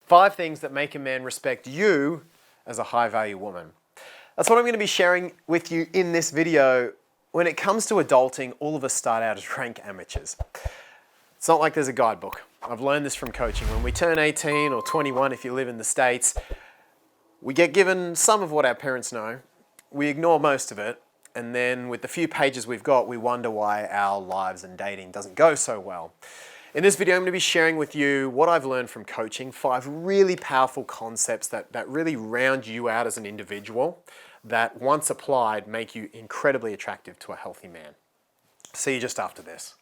5 things that make a man respect you as a high-value woman. That's what I'm going to be sharing with you in this video. When it comes to adulting, all of us start out as rank amateurs. It's not like there's a guidebook. I've learned this from coaching. When we turn 18 or 21, if you live in the States, we get given some of what our parents know. We ignore most of it. And then with the few pages we've got, we wonder why our lives and dating doesn't go so well. In this video, I'm going to be sharing with you what I've learned from coaching, 5 really powerful concepts that really round you out as an individual, that once applied, make you incredibly attractive to a healthy man. See you just after this.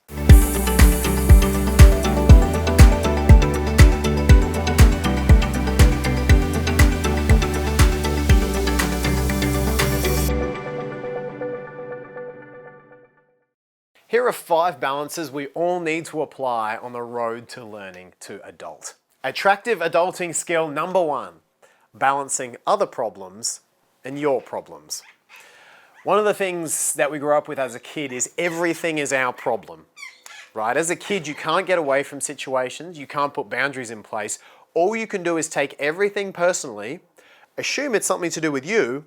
Here are 5 balances we all need to apply on the road to learning to adult. Attractive adulting skill number 1, balancing other problems and your problems. One of the things that we grew up with as a kid is everything is our problem, right? As a kid, you can't get away from situations, you can't put boundaries in place. All you can do is take everything personally, assume it's something to do with you,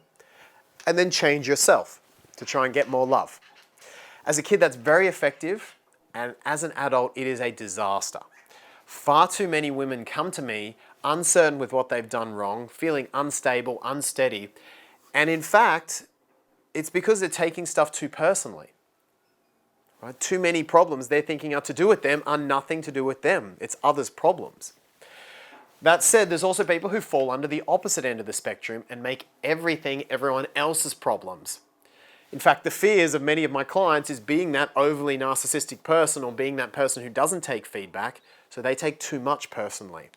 and then change yourself to try and get more love. As a kid, that's very effective, and as an adult, it is a disaster. Far too many women come to me uncertain with what they've done wrong, feeling unstable, unsteady, and in fact, it's because they're taking stuff too personally. Right? Too many problems they're thinking are to do with them are nothing to do with them. It's others' problems. That said, there's also people who fall under the opposite end of the spectrum and make everything everyone else's problems. In fact, the fears of many of my clients is being that overly narcissistic person or being that person who doesn't take feedback, so they take too much personally.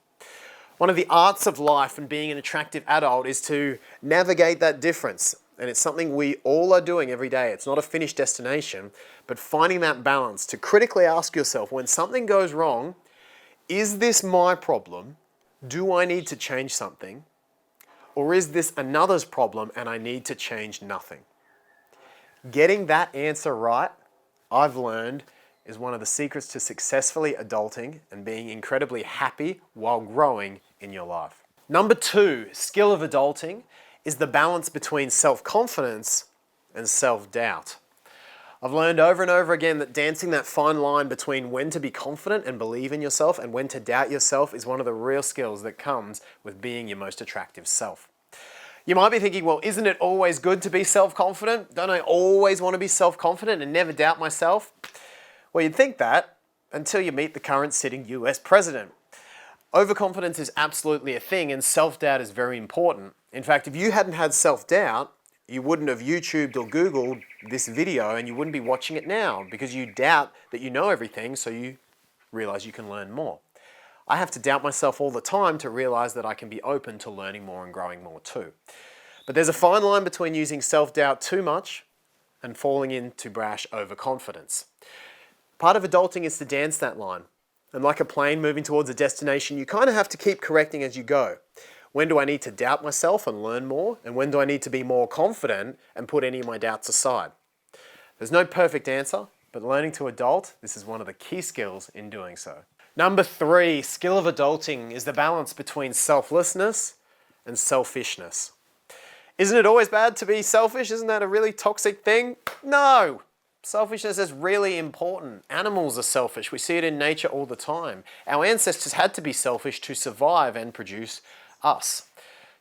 One of the arts of life and being an attractive adult is to navigate that difference, and it's something we all are doing every day. It's not a finished destination, but finding that balance to critically ask yourself, when something goes wrong, is this my problem? Do I need to change something? Or is this another's problem and I need to change nothing? Getting that answer right, I've learned, is one of the secrets to successfully adulting and being incredibly happy while growing in your life. Number 2, skill of adulting is the balance between self-confidence and self-doubt. I've learned over and over again that dancing that fine line between when to be confident and believe in yourself and when to doubt yourself is one of the real skills that comes with being your most attractive self. You might be thinking, well, isn't it always good to be self-confident? Don't I always want to be self-confident and never doubt myself? Well, you'd think that until you meet the current sitting US president. Overconfidence is absolutely a thing, and self-doubt is very important. In fact, if you hadn't had self-doubt, you wouldn't have YouTubed or Googled this video, and you wouldn't be watching it now because you doubt that you know everything, so you realize you can learn more. I have to doubt myself all the time to realize that I can be open to learning more and growing more too. But there's a fine line between using self-doubt too much and falling into brash overconfidence. Part of adulting is to dance that line. And like a plane moving towards a destination, you kind of have to keep correcting as you go. When do I need to doubt myself and learn more? And when do I need to be more confident and put any of my doubts aside? There's no perfect answer, but learning to adult, this is one of the key skills in doing so. Number 3, skill of adulting is the balance between selflessness and selfishness. Isn't it always bad to be selfish? Isn't that a really toxic thing? No! Selfishness is really important. Animals are selfish. We see it in nature all the time. Our ancestors had to be selfish to survive and produce us.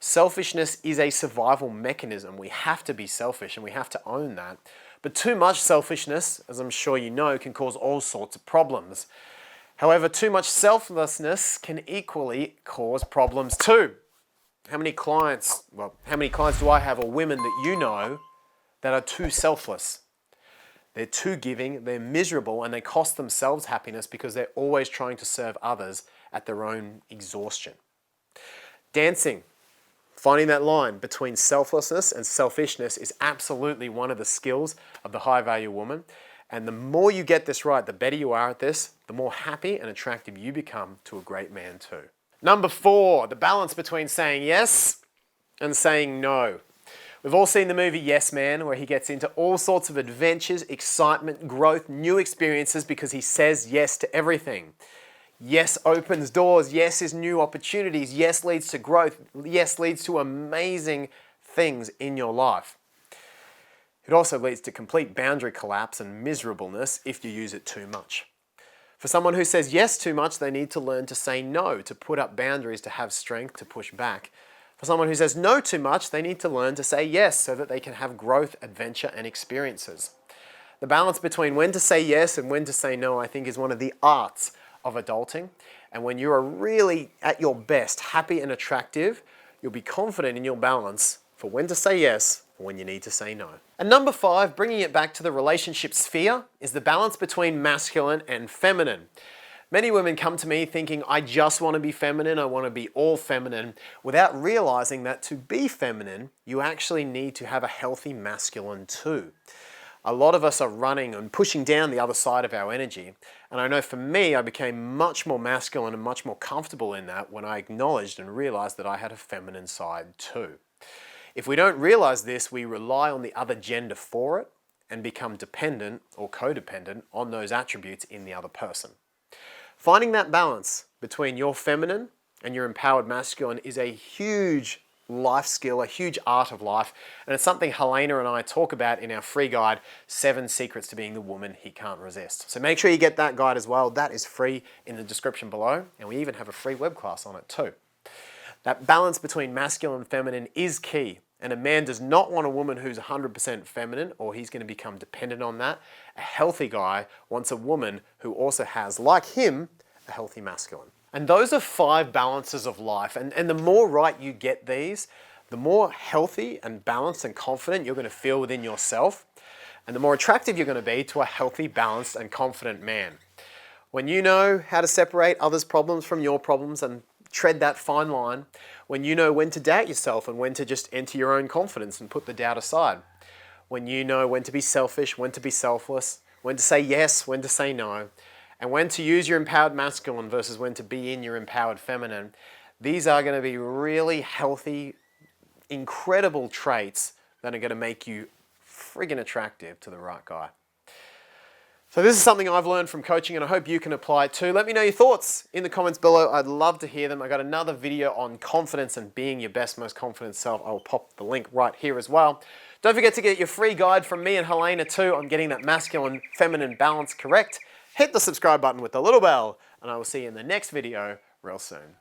Selfishness is a survival mechanism. We have to be selfish and we have to own that. But too much selfishness, as I'm sure you know, can cause all sorts of problems. However, too much selflessness can equally cause problems too. How many clients do I have or women that you know that are too selfless? They're too giving, they're miserable, and they cost themselves happiness because they're always trying to serve others at their own exhaustion. Dancing, finding that line between selflessness and selfishness is absolutely one of the skills of the high-value woman. And the more you get this right, the better you are at this, the more happy and attractive you become to a great man too. Number 4, the balance between saying yes and saying no. We've all seen the movie Yes Man, where he gets into all sorts of adventures, excitement, growth, new experiences because he says yes to everything. Yes opens doors. Yes is new opportunities. Yes leads to growth. Yes leads to amazing things in your life. It also leads to complete boundary collapse and miserableness if you use it too much. For someone who says yes too much, they need to learn to say no, to put up boundaries, to have strength, to push back. For someone who says no too much, they need to learn to say yes so that they can have growth, adventure, and experiences. The balance between when to say yes and when to say no, I think, is one of the arts of adulting. And when you are really at your best, happy and attractive, you'll be confident in your balance for when to say yes and when you need to say no. And number 5, bringing it back to the relationship sphere, is the balance between masculine and feminine. Many women come to me thinking, I just want to be feminine, I want to be all feminine, without realizing that to be feminine, you actually need to have a healthy masculine too. A lot of us are running and pushing down the other side of our energy. And I know for me, I became much more masculine and much more comfortable in that when I acknowledged and realized that I had a feminine side too. If we don't realize this, we rely on the other gender for it and become dependent or codependent on those attributes in the other person. Finding that balance between your feminine and your empowered masculine is a huge life skill, a huge art of life, and it's something Helena and I talk about in our free guide, 7 Secrets to Being the Woman He Can't Resist. So make sure you get that guide as well. That is free in the description below, and we even have a free web class on it too. That balance between masculine and feminine is key, and a man does not want a woman who's 100% feminine or he's going to become dependent on that. A healthy guy wants a woman who also has, like him, a healthy masculine. And those are 5 balances of life. And the more right you get these, the more healthy and balanced and confident you're going to feel within yourself. And the more attractive you're going to be to a healthy, balanced, and confident man. When you know how to separate others' problems from your problems and tread that fine line, when you know when to doubt yourself and when to just enter your own confidence and put the doubt aside, when you know when to be selfish, when to be selfless, when to say yes, when to say no, and when to use your empowered masculine versus when to be in your empowered feminine, these are going to be really healthy, incredible traits that are going to make you friggin' attractive to the right guy. So this is something I've learned from coaching, and I hope you can apply it too. Let me know your thoughts in the comments below. I'd love to hear them. I got another video on confidence and being your best, most confident self. I'll pop the link right here as well. Don't forget to get your free guide from me and Helena too on getting that masculine, feminine balance correct. Hit the subscribe button with the little bell, and I will see you in the next video real soon.